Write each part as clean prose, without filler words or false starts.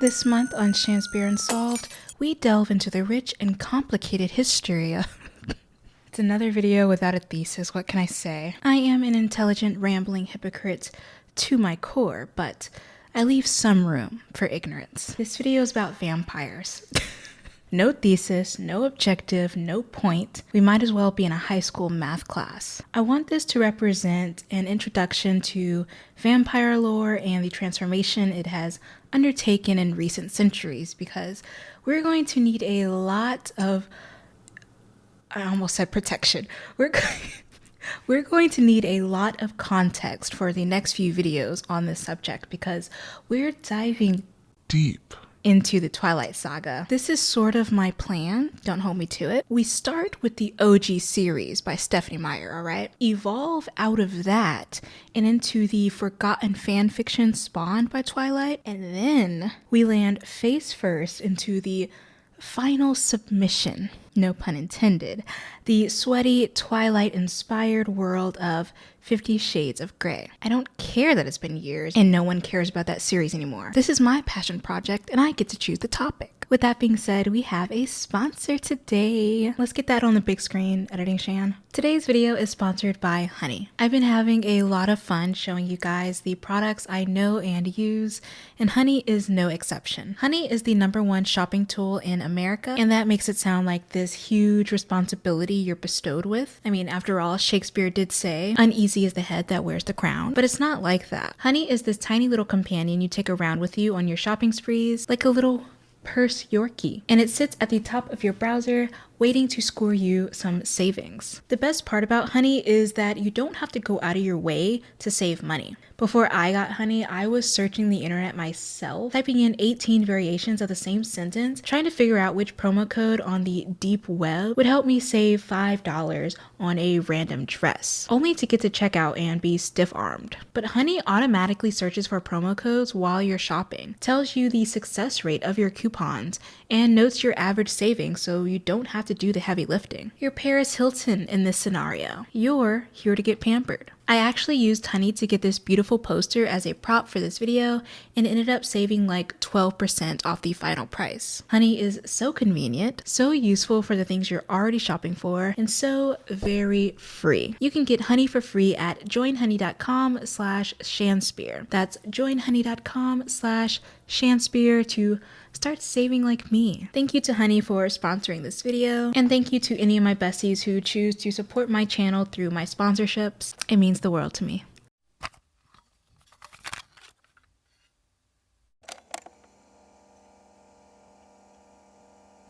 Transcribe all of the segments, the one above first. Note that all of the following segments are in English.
This month on Shakespeare Unsolved, we delve into the rich and complicated history of... It's another video without a thesis, what can I say? I am an intelligent, rambling hypocrite to my core, but I leave some room for ignorance. This video is about vampires. No thesis, no objective, no point. We might as well be in a high school math class. I want this to represent an introduction to vampire lore and the transformation it has undertaken in recent centuries, because we're going to need a lot of, I almost said protection. We're going to need a lot of context for the next few videos on this subject, because we're diving deep into the Twilight Saga. This is sort of my plan, don't hold me to it. We start with the OG series by Stephanie Meyer, alright? Evolve out of that and into the forgotten fan fiction spawned by Twilight, and then we land face first into the final submission, no pun intended, the sweaty Twilight-inspired world of 50 Shades of Grey. I don't care that it's been years and no one cares about that series anymore. This is my passion project and I get to choose the topic. With that being said, we have a sponsor today. Let's get that on the big screen, editing Shan. Today's video is sponsored by Honey. I've been having a lot of fun showing you guys the products I know and use, and Honey is no exception. Honey is the #1 shopping tool in America, and that makes it sound like this huge responsibility you're bestowed with. I mean, after all, Shakespeare did say, "Uneasy is the head that wears the crown," but it's not like that. Honey is this tiny little companion you take around with you on your shopping sprees, like a little purse Yorkie, and it sits at the top of your browser waiting to score you some savings. The best part about Honey is that you don't have to go out of your way to save money. Before I got Honey, I was searching the internet myself, typing in 18 variations of the same sentence, trying to figure out which promo code on the deep web would help me save $5 on a random dress, only to get to checkout and be stiff-armed. But Honey automatically searches for promo codes while you're shopping, tells you the success rate of your coupons, and notes your average savings so you don't have to do the heavy lifting. You're Paris Hilton in this scenario. You're here to get pampered. I actually used Honey to get this beautiful poster as a prop for this video and ended up saving like 12% off the final price. Honey is so convenient, so useful for the things you're already shopping for, and so very free. You can get Honey for free at joinhoney.com/shanspear. That's joinhoney.com/shanspear to start saving like me. Thank you to Honey for sponsoring this video, and thank you to any of my besties who choose to support my channel through my sponsorships. It means the world to me.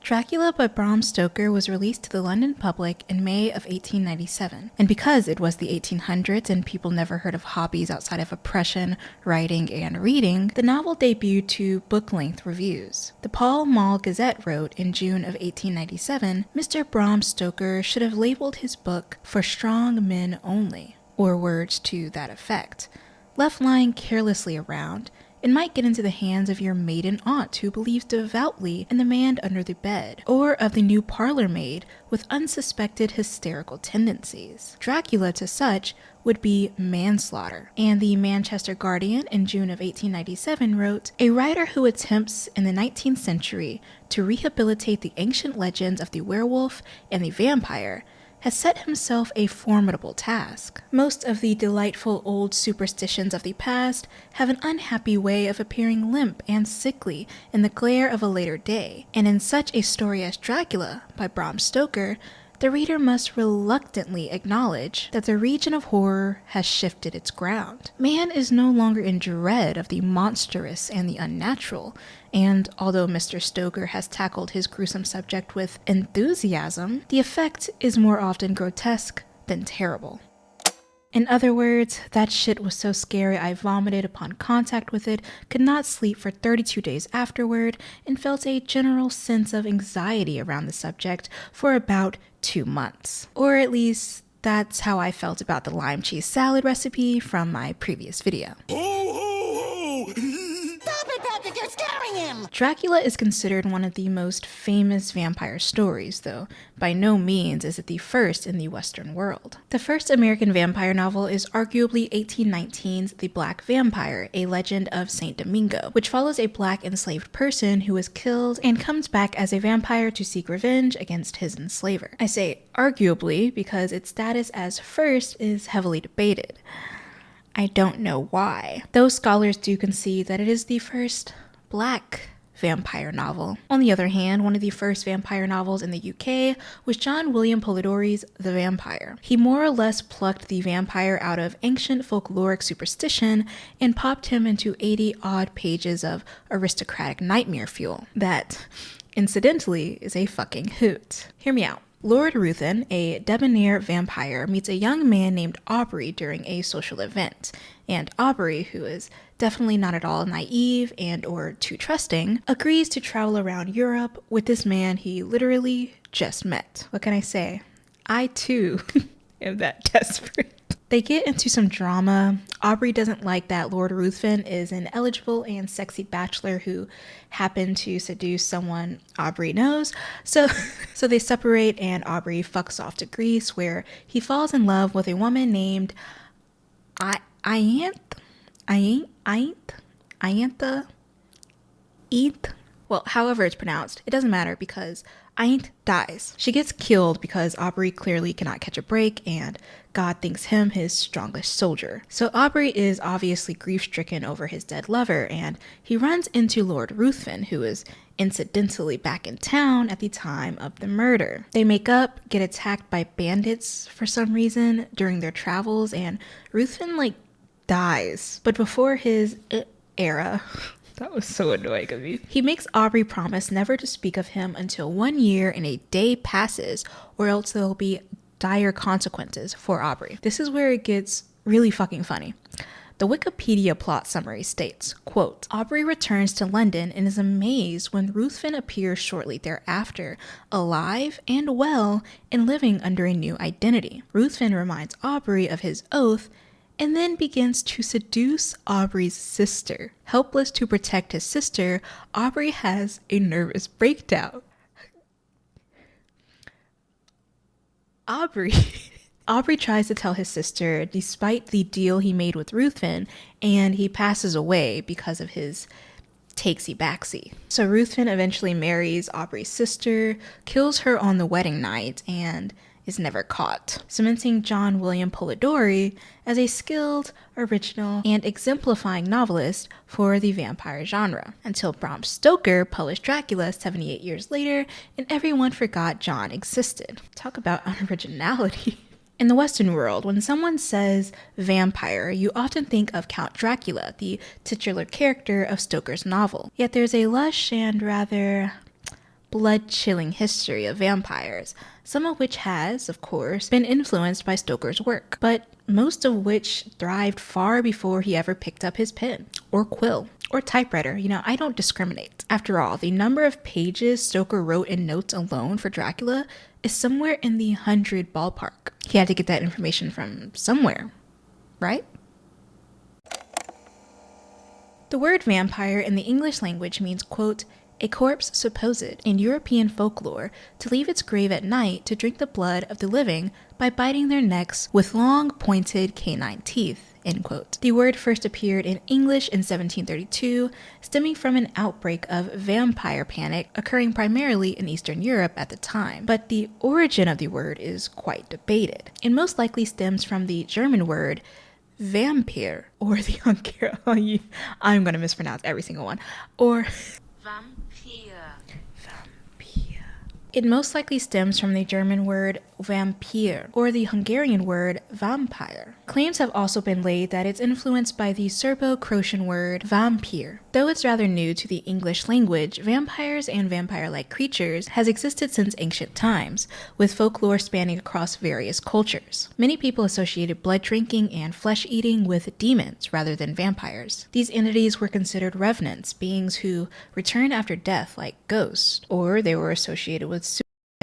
Dracula by Bram Stoker was released to the London public in May of 1897, and because it was the 1800s and people never heard of hobbies outside of oppression, writing, and reading, the novel debuted to book-length reviews. The Pall Mall Gazette wrote in June of 1897, Mr. Bram Stoker should have labeled his book "For Strong Men Only," or words to that effect. Left lying carelessly around, it might get into the hands of your maiden aunt who believes devoutly in the man under the bed, or of the new parlor maid with unsuspected hysterical tendencies. Dracula to such would be manslaughter. And the Manchester Guardian in June of 1897 wrote, "A writer who attempts in the 19th century to rehabilitate the ancient legends of the werewolf and the vampire has set himself a formidable task. Most of the delightful old superstitions of the past have an unhappy way of appearing limp and sickly in the glare of a later day, and in such a story as Dracula by Bram Stoker, the reader must reluctantly acknowledge that the region of horror has shifted its ground. Man is no longer in dread of the monstrous and the unnatural, and although Mr. Stoker has tackled his gruesome subject with enthusiasm, the effect is more often grotesque than terrible." In other words, that shit was so scary I vomited upon contact with it, could not sleep for 32 days afterward, and felt a general sense of anxiety around the subject for about 2 months. Or at least, that's how I felt about the lime cheese salad recipe from my previous video. Ho, ho, ho! Stop it, think you're scaring him! Dracula is considered one of the most famous vampire stories, though by no means is it the first in the Western world. The first American vampire novel is arguably 1819's The Black Vampire, A Legend of St. Domingo, which follows a black enslaved person who is killed and comes back as a vampire to seek revenge against his enslaver. I say arguably because its status as first is heavily debated. I don't know why. Those scholars do concede that it is the first black vampire novel. On the other hand, one of the first vampire novels in the UK was John William Polidori's The Vampire. He more or less plucked the vampire out of ancient folkloric superstition and popped him into 80-odd pages of aristocratic nightmare fuel. That, incidentally, is a fucking hoot. Hear me out. Lord Ruthven, a debonair vampire, meets a young man named Aubrey during a social event, and Aubrey, who is definitely not at all naive and or too trusting, agrees to travel around Europe with this man he literally just met. What can I say? I too am that desperate. They get into some drama. Aubrey doesn't like that Lord Ruthven is an eligible and sexy bachelor who happened to seduce someone Aubrey knows. So they separate and Aubrey fucks off to Greece where he falls in love with a woman named Well, however it's pronounced, it doesn't matter because Aint dies. She gets killed because Aubrey clearly cannot catch a break and God thinks him his strongest soldier. So Aubrey is obviously grief-stricken over his dead lover and he runs into Lord Ruthven, who is incidentally back in town at the time of the murder. They make up, get attacked by bandits for some reason during their travels, and Ruthven dies. But before his era... That was so annoying of me. He makes Aubrey promise never to speak of him until 1 year and a day passes, or else there'll be dire consequences for Aubrey. This is where it gets really fucking funny. The Wikipedia plot summary states, quote, Aubrey returns to London and is amazed when Ruthven appears shortly thereafter, alive and well and living under a new identity. Ruthven reminds Aubrey of his oath and then begins to seduce Aubrey's sister. Helpless to protect his sister, Aubrey has a nervous breakdown. Aubrey tries to tell his sister despite the deal he made with Ruthven, and he passes away because of his takesy-backsy. So Ruthven eventually marries Aubrey's sister, kills her on the wedding night, and is never caught, cementing John William Polidori as a skilled, original, and exemplifying novelist for the vampire genre, until Bram Stoker published Dracula 78 years later, and everyone forgot John existed. Talk about unoriginality. In the Western world, when someone says vampire, you often think of Count Dracula, the titular character of Stoker's novel. Yet there's a lush and rather blood-chilling history of vampires, some of which has, of course, been influenced by Stoker's work, but most of which thrived far before he ever picked up his pen, or quill, or typewriter. I don't discriminate. After all, the number of pages Stoker wrote in notes alone for Dracula is somewhere in the 100 ballpark. He had to get that information from somewhere, right? The word vampire in the English language means, quote, a corpse supposed, in European folklore, to leave its grave at night to drink the blood of the living by biting their necks with long, pointed canine teeth, end quote. The word first appeared in English in 1732, stemming from an outbreak of vampire panic occurring primarily in Eastern Europe at the time. But the origin of the word is quite debated. It most likely stems from the German word vampire, or the Hungarian, I'm going to mispronounce every single one, or Vampire. It most likely stems from the German word vampire, or the Hungarian word vampire. Claims have also been laid that it's influenced by the Serbo-Croatian word vampire. Though it's rather new to the English language, vampires and vampire-like creatures has existed since ancient times, with folklore spanning across various cultures. Many people associated blood drinking and flesh eating with demons rather than vampires. These entities were considered revenants, beings who returned after death like ghosts, or they were associated with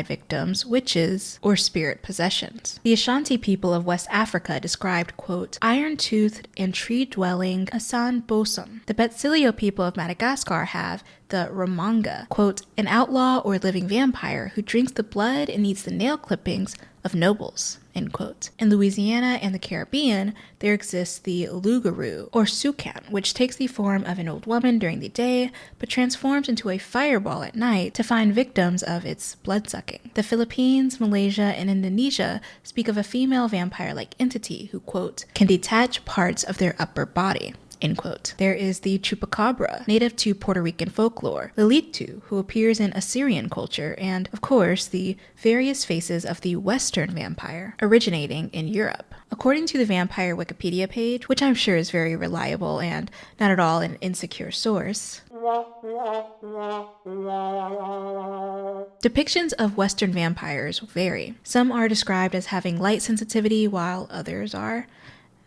victims, witches, or spirit possessions. The Ashanti people of West Africa described, quote, iron-toothed and tree-dwelling Asan Bosom. The Betsilio people of Madagascar have the Ramanga, quote, an outlaw or living vampire who drinks the blood and eats the nail clippings of nobles, end quote. In Louisiana and the Caribbean, there exists the Lugaroo, or Sukan, which takes the form of an old woman during the day, but transforms into a fireball at night to find victims of its bloodsucking. The Philippines, Malaysia, and Indonesia speak of a female vampire-like entity who, quote, can detach parts of their upper body, end quote. There is the Chupacabra, native to Puerto Rican folklore, Lilitu, who appears in Assyrian culture, and, of course, the various faces of the Western vampire, originating in Europe. According to the vampire Wikipedia page, which I'm sure is very reliable and not at all an insecure source, depictions of Western vampires vary. Some are described as having light sensitivity, while others are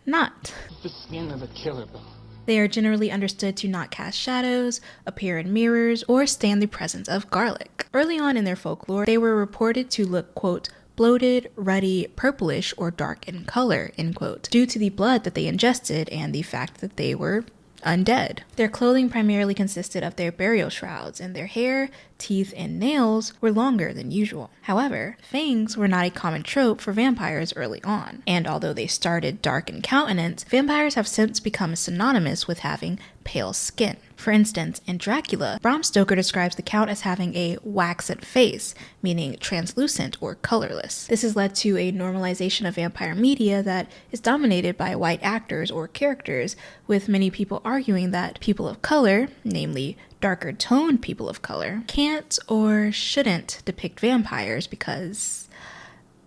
not. The skin of a killer bone. They are generally understood to not cast shadows, appear in mirrors, or stand the presence of garlic. Early on in their folklore, they were reported to look, quote, bloated, ruddy, purplish, or dark in color, end quote, due to the blood that they ingested and the fact that they were undead. Their clothing primarily consisted of their burial shrouds, and their hair, teeth, and nails were longer than usual. However, fangs were not a common trope for vampires early on, and although they started dark in countenance, vampires have since become synonymous with having pale skin. For instance, in Dracula, Bram Stoker describes the Count as having a waxen face, meaning translucent or colorless. This has led to a normalization of vampire media that is dominated by white actors or characters, with many people arguing that people of color, namely darker toned people of color, can't or shouldn't depict vampires because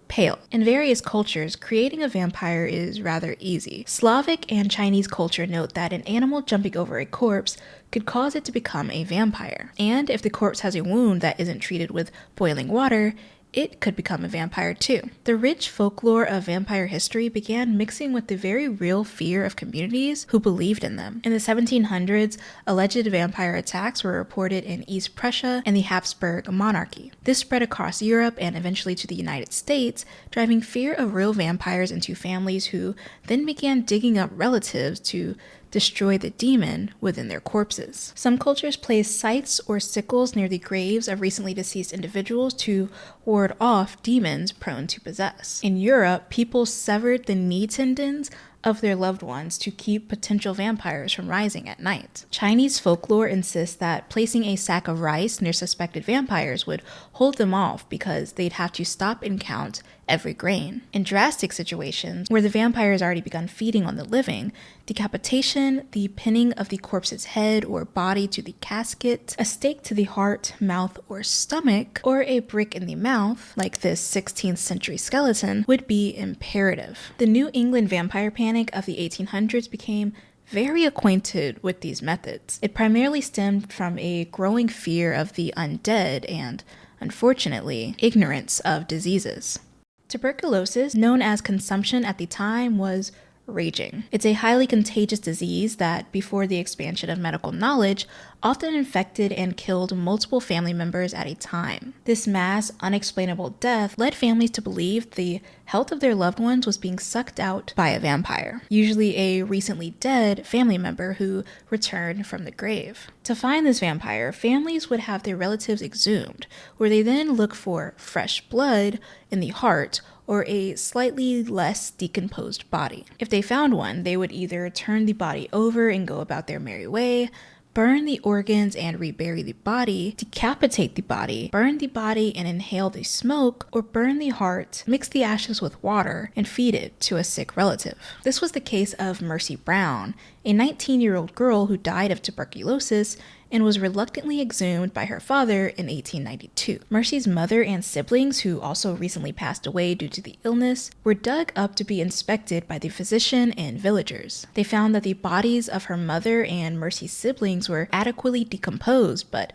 pale. In various cultures, creating a vampire is rather easy. Slavic and Chinese culture note that an animal jumping over a corpse could cause it to become a vampire. And if the corpse has a wound that isn't treated with boiling water, it could become a vampire too. The rich folklore of vampire history began mixing with the very real fear of communities who believed in them. In the 1700s, alleged vampire attacks were reported in East Prussia and the Habsburg monarchy. This spread across Europe and eventually to the United States, driving fear of real vampires into families who then began digging up relatives to destroy the demon within their corpses. Some cultures placed scythes or sickles near the graves of recently deceased individuals to ward off demons prone to possess. In Europe, people severed the knee tendons of their loved ones to keep potential vampires from rising at night. Chinese folklore insists that placing a sack of rice near suspected vampires would hold them off because they'd have to stop and count every grain. In drastic situations, where the vampire has already begun feeding on the living, decapitation, the pinning of the corpse's head or body to the casket, a stake to the heart, mouth, or stomach, or a brick in the mouth, like this 16th century skeleton, would be imperative. The New England vampire panic of the 1800s became very acquainted with these methods. It primarily stemmed from a growing fear of the undead and, unfortunately, ignorance of diseases. Tuberculosis, known as consumption at the time, was raging. It's a highly contagious disease that, before the expansion of medical knowledge, often infected and killed multiple family members at a time. This mass, unexplainable death led families to believe the health of their loved ones was being sucked out by a vampire, usually a recently dead family member who returned from the grave. To find this vampire, families would have their relatives exhumed, where they then look for fresh blood in the heart or a slightly less decomposed body. If they found one, they would either turn the body over and go about their merry way, burn the organs and rebury the body, decapitate the body, burn the body and inhale the smoke, or burn the heart, mix the ashes with water, and feed it to a sick relative. This was the case of Mercy Brown, a 19-year-old girl who died of tuberculosis and was reluctantly exhumed by her father in 1892. Mercy's mother and siblings, who also recently passed away due to the illness, were dug up to be inspected by the physician and villagers. They found that the bodies of her mother and Mercy's siblings were adequately decomposed, but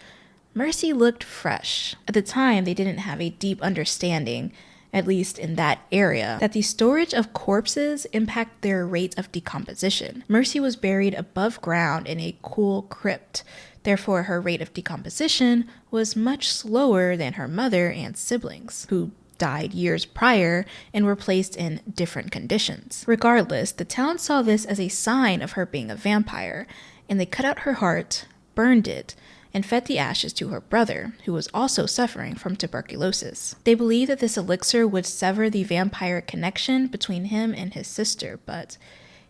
Mercy looked fresh. At the time, they didn't have a deep understanding, at least in that area, that the storage of corpses impact their rate of decomposition. Mercy was buried above ground in a cool crypt Therefore, her rate of decomposition was much slower than her mother and siblings, who died years prior and were placed in different conditions. Regardless, the town saw this as a sign of her being a vampire, and they cut out her heart, burned it, and fed the ashes to her brother, who was also suffering from tuberculosis. They believed that this elixir would sever the vampire connection between him and his sister, but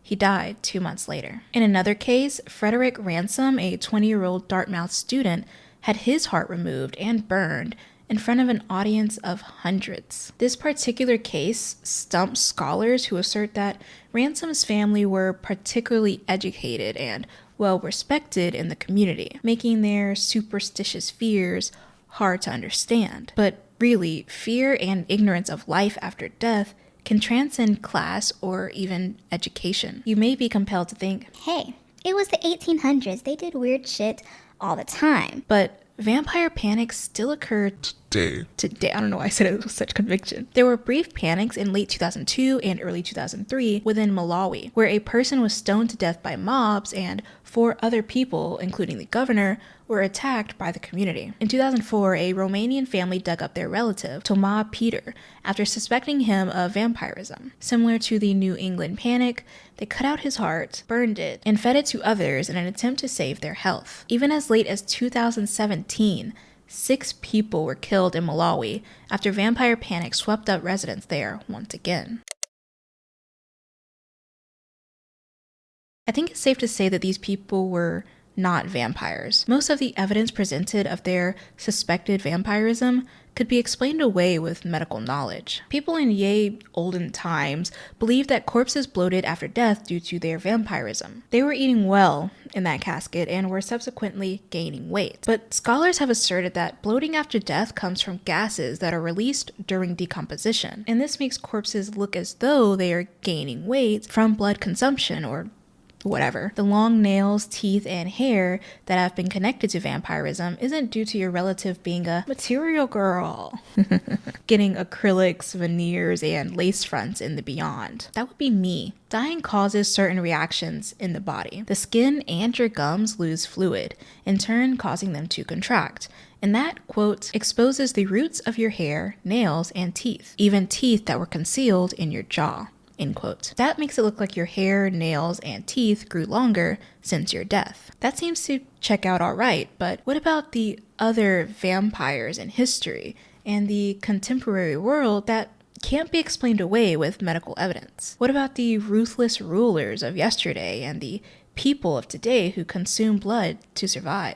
he died 2 months later. In another case, Frederick Ransom, a 20-year-old Dartmouth student, had his heart removed and burned in front of an audience of hundreds. This particular case stumps scholars who assert that Ransom's family were particularly educated and well-respected in the community, making their superstitious fears hard to understand. But really, fear and ignorance of life after death can transcend class or even education. You may be compelled to think, hey, it was the 1800s. They did weird shit all the time. But vampire panics still occurred today. I don't know why I said it with such conviction. There were brief panics in late 2002 and early 2003 within Malawi, where a person was stoned to death by mobs and 4 other people, including the governor, were attacked by the community. In 2004, a Romanian family dug up their relative, Toma Peter, after suspecting him of vampirism. Similar to the New England panic, they cut out his heart, burned it, and fed it to others in an attempt to save their health. Even as late as 2017, 6 people were killed in Malawi after vampire panic swept up residents there once again. I think it's safe to say that these people were not vampires. Most of the evidence presented of their suspected vampirism could be explained away with medical knowledge. People in olden times believed that corpses bloated after death due to their vampirism. They were eating well in that casket and were subsequently gaining weight. But scholars have asserted that bloating after death comes from gases that are released during decomposition, and this makes corpses look as though they are gaining weight from blood consumption or whatever. The long nails, teeth, and hair that have been connected to vampirism isn't due to your relative being a material girl, getting acrylics, veneers, and lace fronts in the beyond. That would be me. Dying causes certain reactions in the body. The skin and your gums lose fluid, in turn causing them to contract. And that, quote, exposes the roots of your hair, nails, and teeth, even teeth that were concealed in your jaw. End quote. That makes it look like your hair, nails, and teeth grew longer since your death. That seems to check out all right, but what about the other vampires in history and the contemporary world that can't be explained away with medical evidence? What about the ruthless rulers of yesterday and the people of today who consume blood to survive?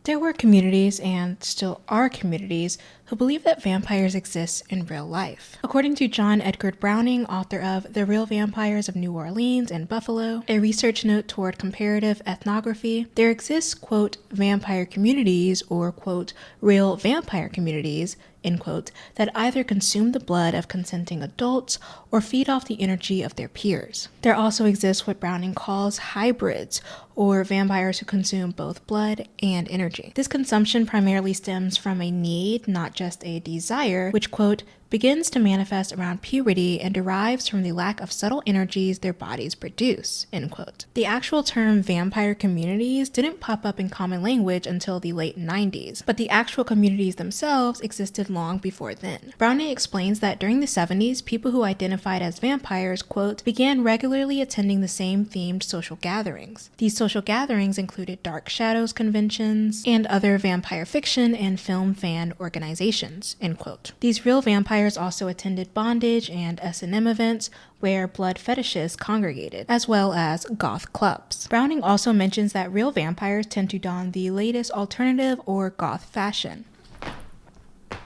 There were communities, and still are communities, who believe that vampires exist in real life. According to John Edgar Browning, author of The Real Vampires of New Orleans and Buffalo, a research note toward comparative ethnography, there exists, quote, vampire communities, or, quote, real vampire communities, end quote, that either consume the blood of consenting adults or feed off the energy of their peers. There also exists what Browning calls hybrids, or vampires who consume both blood and energy. This consumption primarily stems from a need, not just a desire, which, quote, begins to manifest around puberty and derives from the lack of subtle energies their bodies produce, end quote. The actual term vampire communities didn't pop up in common language until the late 90s, but the actual communities themselves existed long before then. Browning explains that during the 70s, people who identified as vampires, quote, began regularly attending the same themed social gatherings. These social gatherings included Dark Shadows conventions and other vampire fiction and film fan organizations, end quote. These real vampires also attended bondage and S&M events where blood fetishists congregated, as well as goth clubs. Browning also mentions that real vampires tend to don the latest alternative or goth fashion.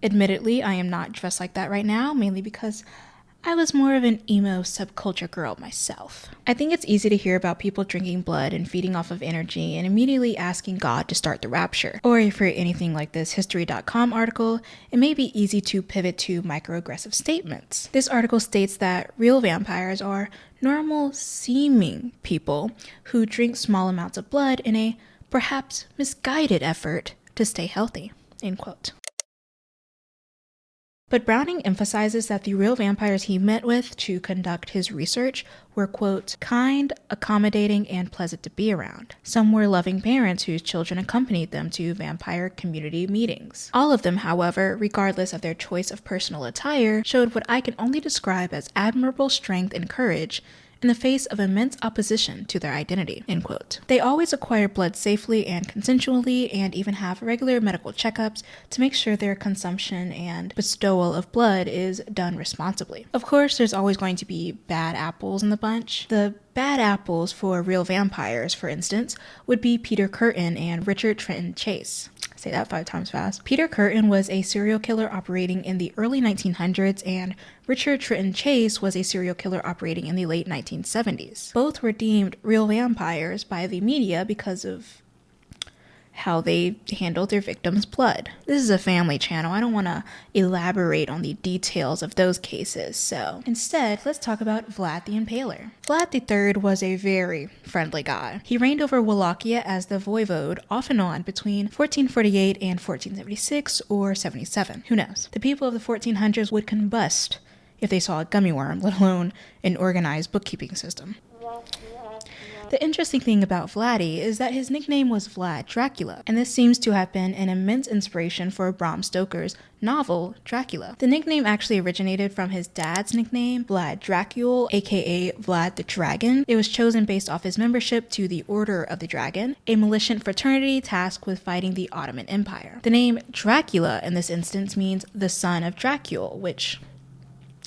Admittedly, I am not dressed like that right now, mainly because I was more of an emo subculture girl myself. I think it's easy to hear about people drinking blood and feeding off of energy and immediately asking God to start the rapture. Or if you're anything like this History.com article, it may be easy to pivot to microaggressive statements. This article states that real vampires are normal-seeming people who drink small amounts of blood in a perhaps misguided effort to stay healthy, end quote. But Browning emphasizes that the real vampires he met with to conduct his research were, quote, kind, accommodating, and pleasant to be around. Some were loving parents whose children accompanied them to vampire community meetings. All of them, however, regardless of their choice of personal attire, showed what I can only describe as admirable strength and courage in the face of immense opposition to their identity, end quote. They always acquire blood safely and consensually, and even have regular medical checkups to make sure their consumption and bestowal of blood is done responsibly. Of course, there's always going to be bad apples in the bunch. The bad apples for real vampires, for instance, would be Peter Curtin and Richard Trenton Chase. Say that 5 times fast. Peter Curtin was a serial killer operating in the early 1900s, and Richard Trenton Chase was a serial killer operating in the late 1970s. Both were deemed real vampires by the media because of how they handled their victims' blood. This is a family channel. I don't want to elaborate on the details of those cases, so instead, let's talk about Vlad the Impaler. Vlad III was a very friendly guy. He reigned over Wallachia as the voivode off and on between 1448 and 1476 or 77. Who knows? The people of the 1400s would combust if they saw a gummy worm, let alone an organized bookkeeping system. The interesting thing about Vladdy is that his nickname was Vlad Dracula, and this seems to have been an immense inspiration for Bram Stoker's novel, Dracula. The nickname actually originated from his dad's nickname, Vlad Dracul, aka Vlad the Dragon. It was chosen based off his membership to the Order of the Dragon, a militant fraternity tasked with fighting the Ottoman Empire. The name Dracula in this instance means the son of Dracul, which,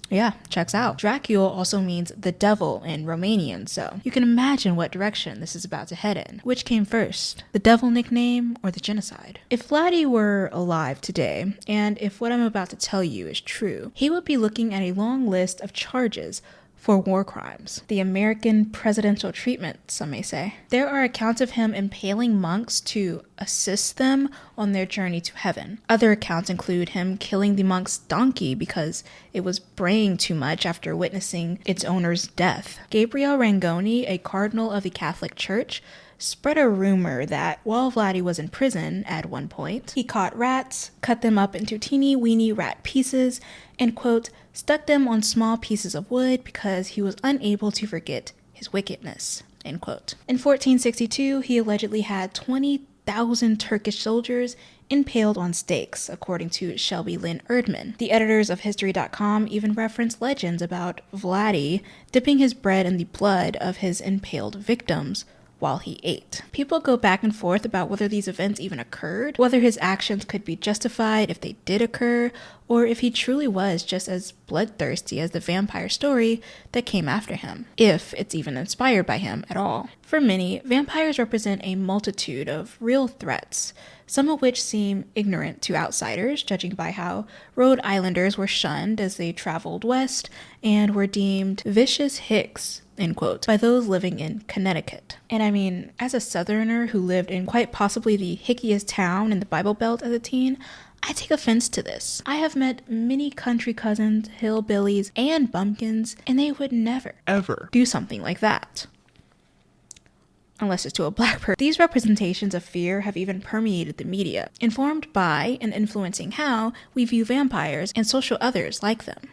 yeah, checks out. Dracul also means the devil in Romanian, so you can imagine what direction this is about to head in. Which came first, the devil nickname or the genocide? If Vladdy were alive today, and if what I'm about to tell you is true, he would be looking at a long list of charges for war crimes. The American presidential treatment, some may say. There are accounts of him impaling monks to assist them on their journey to heaven. Other accounts include him killing the monk's donkey because it was braying too much after witnessing its owner's death. Gabriel Rangoni, a cardinal of the Catholic Church, spread a rumor that while Vladdy was in prison at one point, he caught rats, cut them up into teeny weeny rat pieces, and, quote, stuck them on small pieces of wood because he was unable to forget his wickedness, end quote. In 1462, he allegedly had 20,000 Turkish soldiers impaled on stakes, according to Shelby Lynn Erdman. The editors of History.com even reference legends about Vladdy dipping his bread in the blood of his impaled victims while he ate. People go back and forth about whether these events even occurred, whether his actions could be justified if they did occur, or if he truly was just as bloodthirsty as the vampire story that came after him, if it's even inspired by him at all. For many, vampires represent a multitude of real threats, some of which seem ignorant to outsiders, judging by how Rhode Islanders were shunned as they traveled west and were deemed vicious hicks, end quote, by those living in Connecticut. And I mean, as a southerner who lived in quite possibly the hickiest town in the Bible Belt as a teen, I take offense to this. I have met many country cousins, hillbillies, and bumpkins, and they would never, ever do something like that. Unless it's to a black person. These representations of fear have even permeated the media, informed by and influencing how we view vampires and social others like them.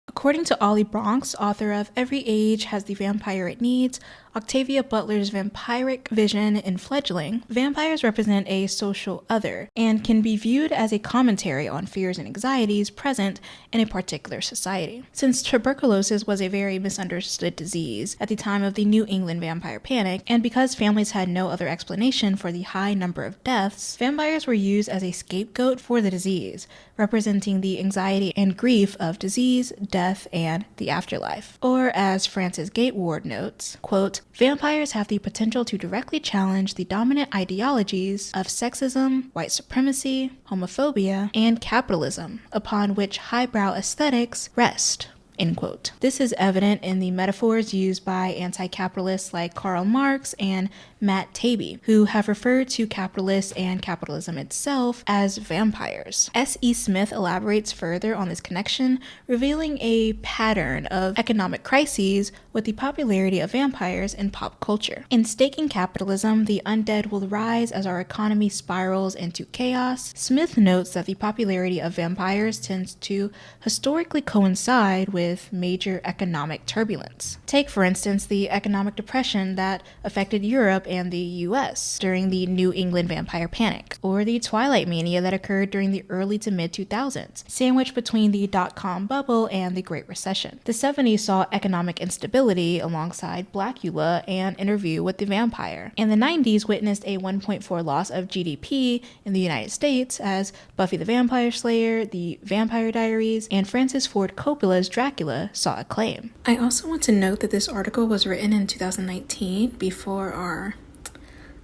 According to Ollie Bronx, author of Every Age Has the Vampire It Needs, Octavia Butler's Vampiric Vision in Fledgling, vampires represent a social other and can be viewed as a commentary on fears and anxieties present in a particular society. Since tuberculosis was a very misunderstood disease at the time of the New England vampire panic, and because families had no other explanation for the high number of deaths, vampires were used as a scapegoat for the disease, representing the anxiety and grief of disease, death, and the afterlife. Or as Frances Gateward notes, quote, vampires have the potential to directly challenge the dominant ideologies of sexism, white supremacy, homophobia, and capitalism, upon which highbrow aesthetics rest, end quote. This is evident in the metaphors used by anti-capitalists like Karl Marx and Matt Taibbi, who have referred to capitalists and capitalism itself as vampires. S.E. Smith elaborates further on this connection, revealing a pattern of economic crises with the popularity of vampires in pop culture. In Staking Capitalism, the Undead Will Rise as Our Economy Spirals into Chaos, Smith notes that the popularity of vampires tends to historically coincide with major economic turbulence. Take, for instance, the economic depression that affected Europe and the US during the New England vampire panic, or the Twilight mania that occurred during the early to mid 2000s, sandwiched between the dot-com bubble and the Great Recession. The 70s saw economic instability alongside Dracula and Interview with the Vampire, and the 90s witnessed a 1.4 loss of GDP in the United States as Buffy the Vampire Slayer, The Vampire Diaries, and Francis Ford Coppola's Dracula saw acclaim. I also want to note that this article was written in 2019, before our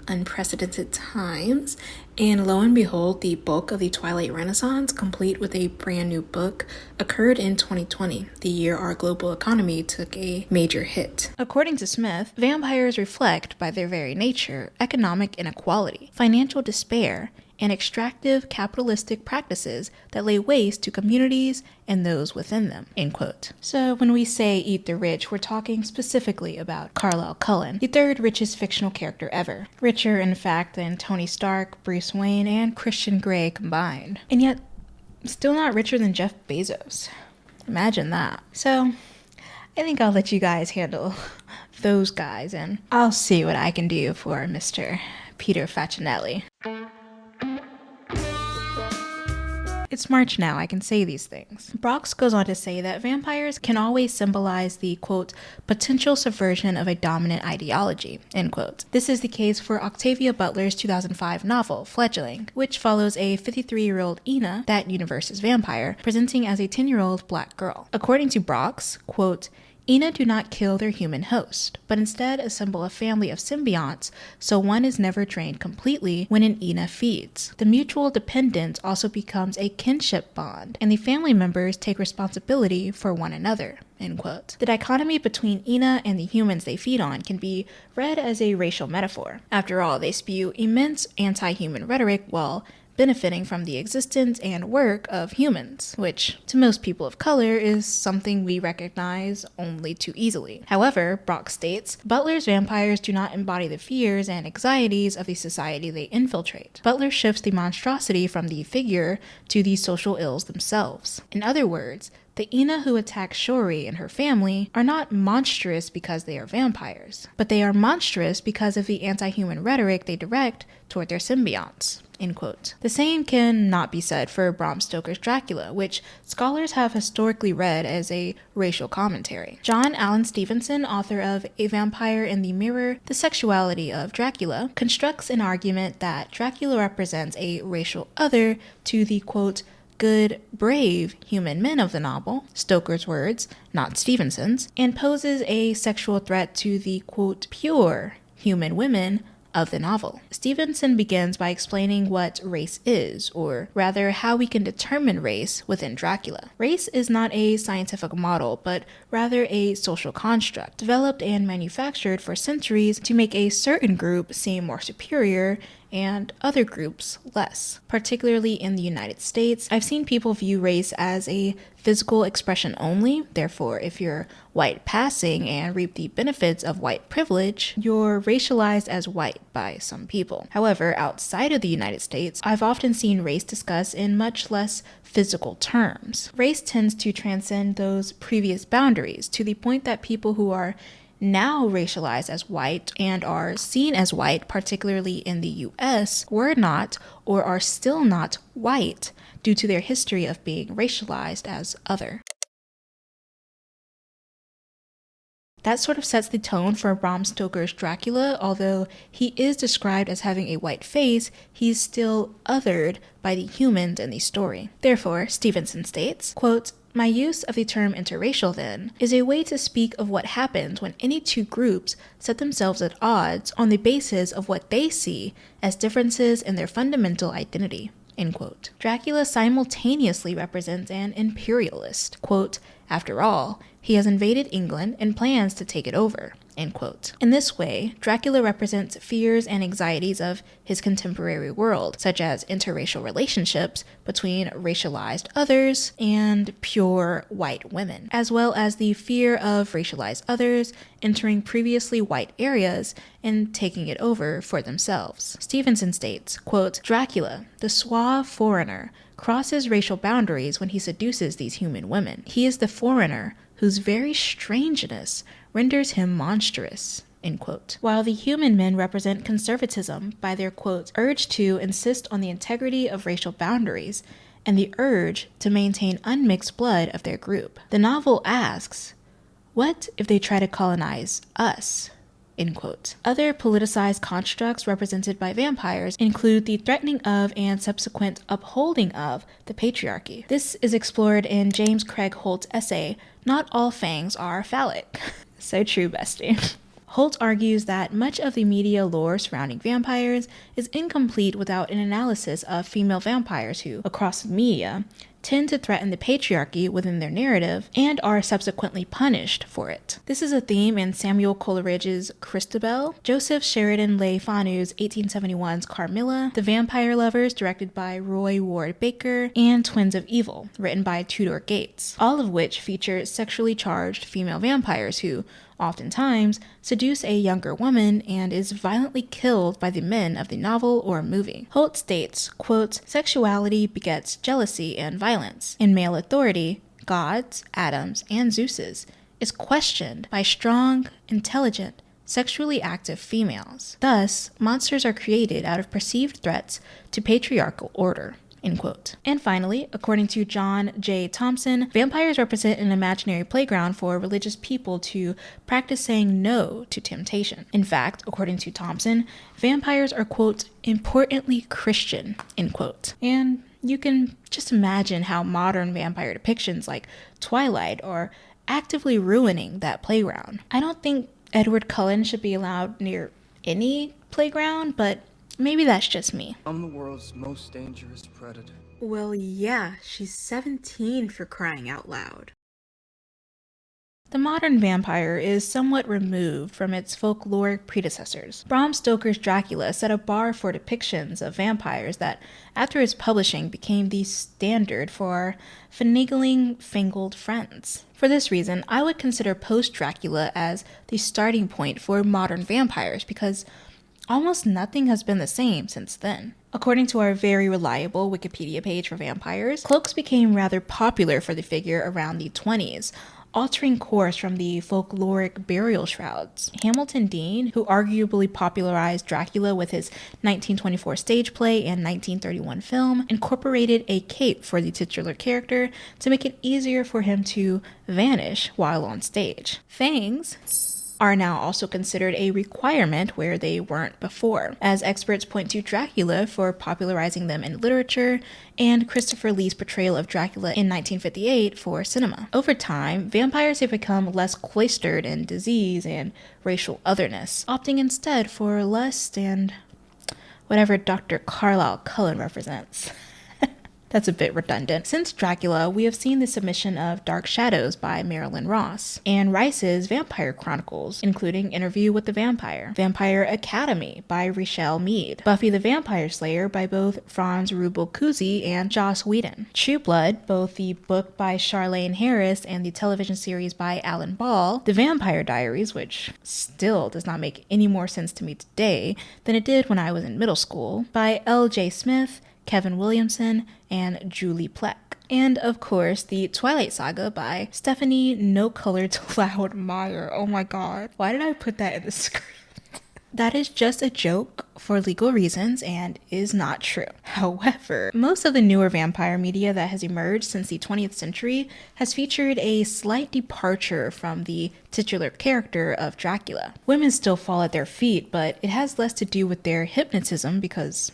unprecedented times, and lo and behold, the bulk of the Twilight Renaissance, complete with a brand new book, occurred in 2020, the year our global economy took a major hit. According to Smith, vampires reflect, by their very nature, economic inequality, financial despair, and extractive capitalistic practices that lay waste to communities and those within them, end quote. So when we say eat the rich, we're talking specifically about Carlisle Cullen, the third richest fictional character ever. Richer, in fact, than Tony Stark, Bruce Wayne, and Christian Grey combined. And yet, still not richer than Jeff Bezos. Imagine that. So, I think I'll let you guys handle those guys, and I'll see what I can do for Mr. Peter Facinelli. It's March now, I can say these things. Brox goes on to say that vampires can always symbolize the, quote, potential subversion of a dominant ideology, end quote. This is the case for Octavia Butler's 2005 novel, Fledgling, which follows a 53-year-old Ina, that universe's vampire, presenting as a 10-year-old black girl. According to Brox, quote, Ina do not kill their human host, but instead assemble a family of symbionts so one is never drained completely when an Ina feeds. The mutual dependence also becomes a kinship bond, and the family members take responsibility for one another, end quote. The dichotomy between Ina and the humans they feed on can be read as a racial metaphor. After all, they spew immense anti-human rhetoric while benefiting from the existence and work of humans, which, to most people of color, is something we recognize only too easily. However, Brock states, Butler's vampires do not embody the fears and anxieties of the society they infiltrate. Butler shifts the monstrosity from the figure to the social ills themselves. In other words, the Ina who attack Shori and her family are not monstrous because they are vampires, but they are monstrous because of the anti-human rhetoric they direct toward their symbionts, end quote. The same can not be said for Bram Stoker's Dracula, which scholars have historically read as a racial commentary. John Allen Stevenson, author of A Vampire in the Mirror, The Sexuality of Dracula, constructs an argument that Dracula represents a racial other to the, quote, good, brave human men of the novel, Stoker's words, not Stevenson's, and poses a sexual threat to the, quote, pure human women of the novel. Stevenson begins by explaining what race is, or rather how we can determine race within Dracula. Race is not a scientific model, but rather a social construct, developed and manufactured for centuries to make a certain group seem more superior and other groups less. Particularly in the United States, I've seen people view race as a physical expression only. Therefore, if you're white passing and reap the benefits of white privilege, you're racialized as white by some people. However, outside of the United States, I've often seen race discussed in much less physical terms. Race tends to transcend those previous boundaries to the point that people who are now racialized as white and are seen as white, particularly in the US, were not or are still not white due to their history of being racialized as other. That sort of sets the tone for Bram Stoker's Dracula. Although he is described as having a white face, he's still othered by the humans in the story. Therefore, Stevenson states, quote, my use of the term interracial, then, is a way to speak of what happens when any two groups set themselves at odds on the basis of what they see as differences in their fundamental identity, end quote. Dracula simultaneously represents an imperialist. Quote, after all, he has invaded England and plans to take it over, end quote. In this way, Dracula represents fears and anxieties of his contemporary world, such as interracial relationships between racialized others and pure white women, as well as the fear of racialized others entering previously white areas and taking it over for themselves. Stevenson states, quote, Dracula, the suave foreigner, crosses racial boundaries when he seduces these human women. He is the foreigner whose very strangeness renders him monstrous, end quote. While the human men represent conservatism by their, quote, urge to insist on the integrity of racial boundaries and the urge to maintain unmixed blood of their group. The novel asks, what if they try to colonize us? End quote. Other politicized constructs represented by vampires include the threatening of and subsequent upholding of the patriarchy. This is explored in James Craig Holt's essay, Not All Fangs Are Phallic. So true, bestie. Holte argues that much of the media lore surrounding vampires is incomplete without an analysis of female vampires who, across the media, tend to threaten the patriarchy within their narrative and are subsequently punished for it. This is a theme in Samuel Coleridge's Christabel, Joseph Sheridan Le Fanu's 1871's Carmilla, The Vampire Lovers, directed by Roy Ward Baker, and Twins of Evil, written by Tudor Gates, all of which feature sexually charged female vampires who, oftentimes, seduce a younger woman and is violently killed by the men of the novel or movie. Holte states, quote, sexuality begets jealousy and violence. In male authority, gods, Adams, and Zeuses is questioned by strong, intelligent, sexually active females. Thus, monsters are created out of perceived threats to patriarchal order. End quote. And finally, according to John J. Thompson, vampires represent an imaginary playground for religious people to practice saying no to temptation. In fact, according to Thompson, vampires are, quote, importantly Christian, end quote. And you can just imagine how modern vampire depictions like Twilight are actively ruining that playground. I don't think Edward Cullen should be allowed near any playground, but maybe that's just me. I'm the world's most dangerous predator. Well, yeah, she's 17 for crying out loud. The modern vampire is somewhat removed from its folkloric predecessors. Bram Stoker's Dracula set a bar for depictions of vampires that, after its publishing, became the standard for finagling fangled friends. For this reason, I would consider post-Dracula as the starting point for modern vampires because almost nothing has been the same since then. According to our very reliable Wikipedia page for vampires, cloaks became rather popular for the figure around the 20s, altering course from the folkloric burial shrouds. Hamilton Dean, who arguably popularized Dracula with his 1924 stage play and 1931 film, incorporated a cape for the titular character to make it easier for him to vanish while on stage. Fangs are now also considered a requirement where they weren't before, as experts point to Dracula for popularizing them in literature and Christopher Lee's portrayal of Dracula in 1958 for cinema. Over time, vampires have become less cloistered in disease and racial otherness, opting instead for lust and whatever Dr. Carlisle Cullen represents. That's a bit redundant. Since Dracula, we have seen the submission of Dark Shadows by Marilyn Ross, Anne Rice's Vampire Chronicles, including Interview with the Vampire, Vampire Academy by Richelle Mead, Buffy the Vampire Slayer by both Franz Rubel Cousy and Joss Whedon, True Blood, both the book by Charlaine Harris and the television series by Alan Ball, The Vampire Diaries, which still does not make any more sense to me today than it did when I was in middle school, by L.J. Smith, Kevin Williamson, and Julie Plec. And, of course, the Twilight Saga by Stephanie No-Colored Loud Meyer. Oh my god. Why did I put that in the script? That is just a joke for legal reasons and is not true. However, most of the newer vampire media that has emerged since the 20th century has featured a slight departure from the titular character of Dracula. Women still fall at their feet, but it has less to do with their hypnotism because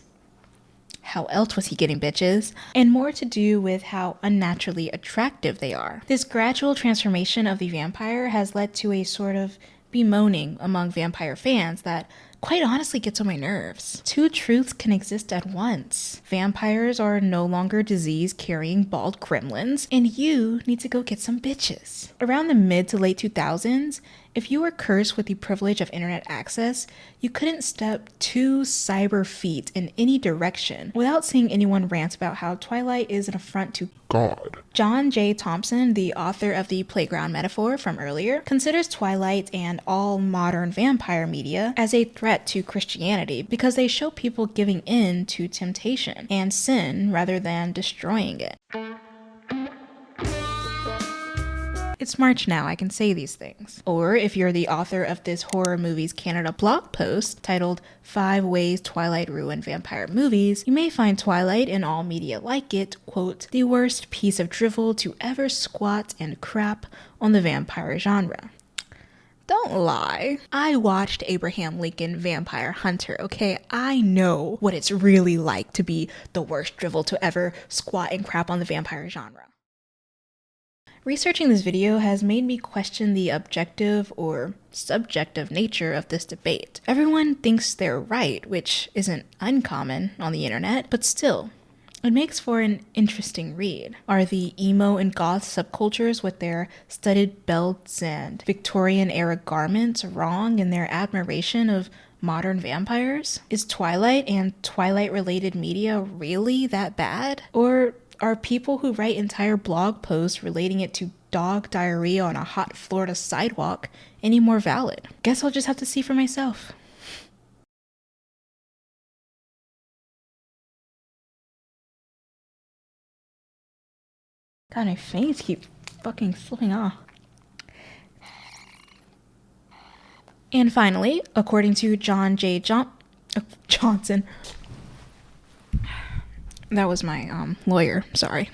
how else was he getting bitches? And more to do with how unnaturally attractive they are. This gradual transformation of the vampire has led to a sort of bemoaning among vampire fans that quite honestly gets on my nerves. Two truths can exist at once. Vampires are no longer disease-carrying bald gremlins, and you need to go get some bitches. Around the mid to late 2000s, If you were cursed with the privilege of internet access, you couldn't step 2 cyber feet in any direction without seeing anyone rant about how Twilight is an affront to God. John J. Thompson, the author of the playground metaphor from earlier, considers Twilight and all modern vampire media as a threat to Christianity because they show people giving in to temptation and sin rather than destroying it. It's March now, I can say these things. Or if you're the author of this Horror Movies Canada blog post titled 5 Ways Twilight Ruined Vampire Movies, you may find Twilight and all media like it, quote, the worst piece of drivel to ever squat and crap on the vampire genre. Don't lie. I watched Abraham Lincoln Vampire Hunter, okay? I know what it's really like to be the worst drivel to ever squat and crap on the vampire genre. Researching this video has made me question the objective or subjective nature of this debate. Everyone thinks they're right, which isn't uncommon on the internet, but still, it makes for an interesting read. Are the emo and goth subcultures with their studded belts and Victorian-era garments wrong in their admiration of modern vampires? Is Twilight and Twilight-related media really that bad? Or are people who write entire blog posts relating it to dog diarrhea on a hot Florida sidewalk any more valid? Guess I'll just have to see for myself. God, my fangs keep fucking slipping off. And finally, according to John J. Johnson, that was my lawyer, sorry.